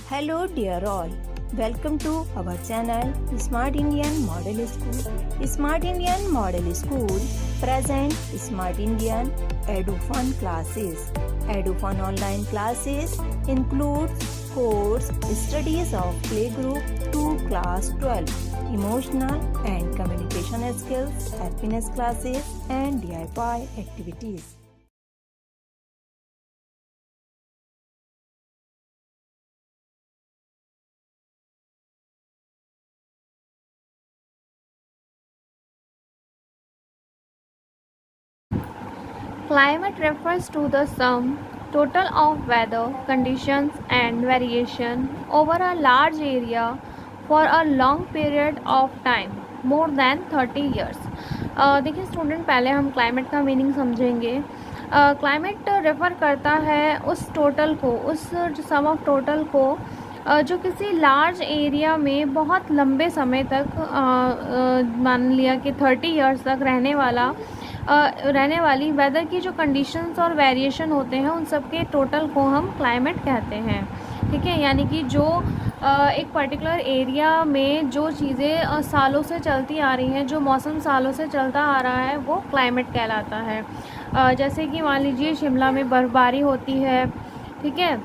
Hello dear all, welcome to our channel Smart Indian Model School. Smart Indian Model School present Smart Indian EduFun classes. EduFun online classes includes course studies of playgroup to class 12, emotional and communication skills, happiness classes and DIY activities. Climate refers to the sum total of weather conditions and variation over a large area for a long period of time more than 30 years. देखिए student, पहले हम climate का meaning समझेंगे. Climate refer करता है उस total को, उस सम ऑफ टोटल को जो किसी लार्ज एरिया में बहुत लंबे समय तक मान लिया कि 30 इयर्स तक रहने वाली वेदर की जो कंडीशंस और वेरिएशन होते हैं उन सब के टोटल को हम क्लाइमेट कहते हैं. ठीक है, यानी कि जो एक पर्टिकुलर एरिया में जो चीज़ें सालों से चलती आ रही हैं, जो मौसम सालों से चलता आ रहा है, वो क्लाइमेट कहलाता है. जैसे कि मान लीजिए शिमला में बर्फ़बारी होती है, ठीक है,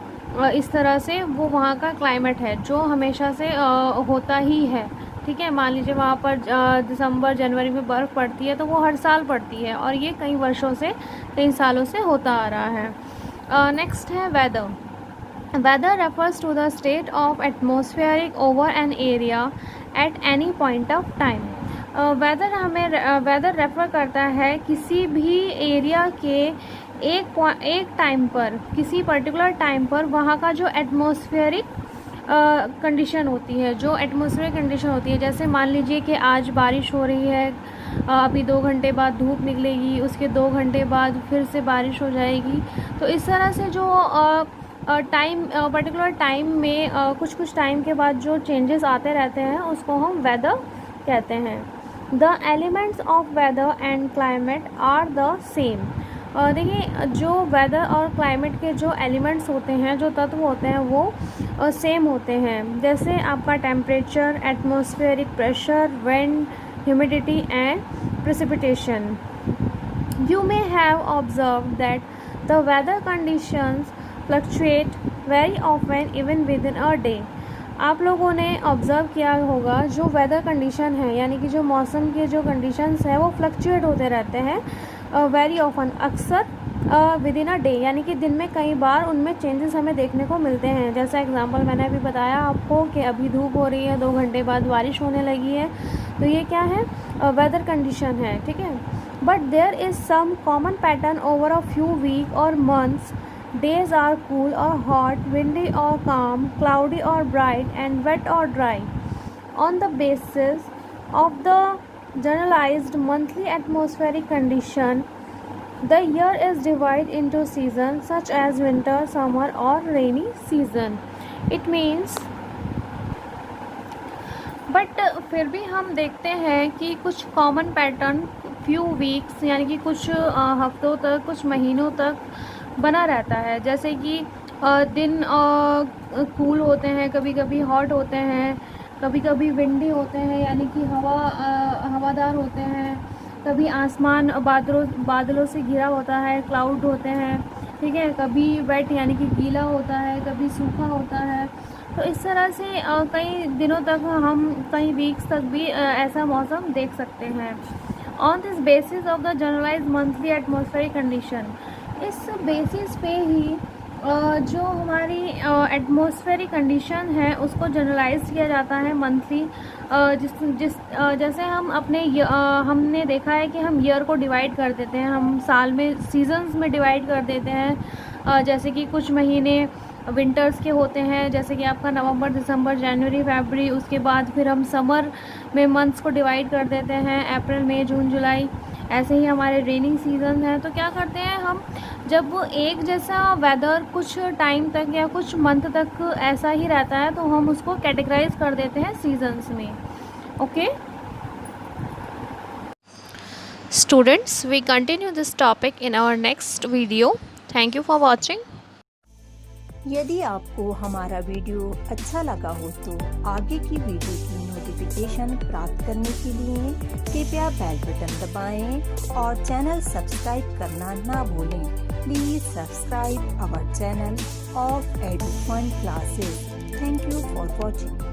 इस तरह से वो वहाँ का क्लाइमेट है जो हमेशा से होता ही है. ठीक है, मान लीजिए वहाँ पर दिसंबर जनवरी में बर्फ़ पड़ती है तो वो हर साल पड़ती है और ये कई वर्षों से, कई सालों से होता आ रहा है. नेक्स्ट है weather. Weather refers to the state of atmospheric over an area at any point of time. Weather refer करता है किसी भी एरिया के एक टाइम पर, किसी पर्टिकुलर टाइम पर वहाँ का जो एटमॉस्फेरिक कंडीशन होती है, जो एटमॉस्फेरिक कंडीशन होती है. जैसे मान लीजिए कि आज बारिश हो रही है, अभी 2 घंटे बाद धूप निकलेगी, उसके 2 घंटे बाद फिर से बारिश हो जाएगी. तो इस तरह से जो पर्टिकुलर टाइम में कुछ टाइम के बाद जो चेंजेस आते रहते हैं उसको हम वेदर कहते हैं. The elements of weather and climate are the same. देखिए, जो वेदर और क्लाइमेट के जो एलिमेंट्स होते हैं, जो तत्व होते हैं, वो सेम होते हैं. जैसे आपका temperature, atmospheric pressure, wind, humidity and precipitation. You may have observed that the weather conditions fluctuate very often even within a day. आप लोगों ने ऑब्ज़र्व किया होगा जो वेदर कंडीशन है, यानी कि जो मौसम के जो कंडीशंस हैं वो फ्लक्चुएट होते रहते हैं वेरी ऑफन, अक्सर विद इन अ डे, यानी कि दिन में कई बार उनमें चेंजेस हमें देखने को मिलते हैं. जैसा एग्जांपल मैंने अभी बताया आपको कि अभी धूप हो रही है, 2 घंटे बाद बारिश होने लगी है, तो ये क्या है, वेदर कंडीशन है. ठीक है, but there is some common pattern over a few week और months. Days are cool or hot, windy or calm, cloudy or bright, and wet or dry. On the basis of the generalized monthly atmospheric condition, the year is divided into seasons such as winter, summer, or rainy season. It means, but फिर भी हम देखते हैं कि कुछ common pattern few weeks, यानी कि कुछ हफ्तों तक, कुछ महीनों तक बना रहता है. जैसे कि दिन कूल होते हैं, कभी कभी हॉट होते हैं, कभी कभी विंडी होते हैं, यानी कि हवादार होते हैं, कभी आसमान बादलों से घिरा होता है, क्लाउड होते हैं. ठीक है, कभी वेट यानी कि गीला होता है, कभी सूखा होता है. तो इस तरह से कई दिनों तक, हम कई वीक्स तक भी ऐसा मौसम देख सकते हैं. On this basis of the generalize monthly atmospheric condition, इस बेसिस पे ही जो हमारी एटमॉस्फेरिक कंडीशन है उसको जनरलाइज किया जाता है मंथली. जैसे हम हमने देखा है कि हम ईयर को डिवाइड कर देते हैं, हम साल में सीजन्स में डिवाइड कर देते हैं. जैसे कि कुछ महीने विंटर्स के होते हैं, जैसे कि आपका नवंबर, दिसंबर, जनवरी, फरवरी. उसके बाद फिर हम समर में मंथ्स को डिवाइड कर देते हैं, अप्रैल, मई, जून, जुलाई. ऐसे ही हमारे रेनिंग सीजन है. तो क्या करते हैं हम, जब वो एक जैसा वेदर कुछ टाइम तक या कुछ मंथ तक ऐसा ही रहता है तो हम उसको कैटेगराइज कर देते हैं सीजन्स में. Okay students, we continue this topic in our next video. Thank you for watching. यदि आपको हमारा वीडियो अच्छा लगा हो तो आगे की वीडियो की नोटिफिकेशन प्राप्त करने के लिए कृपया बेल बटन दबाएं और चैनल सब्सक्राइब करना ना भूलें। Please subscribe our channel of Edufun classes. Thank you for watching.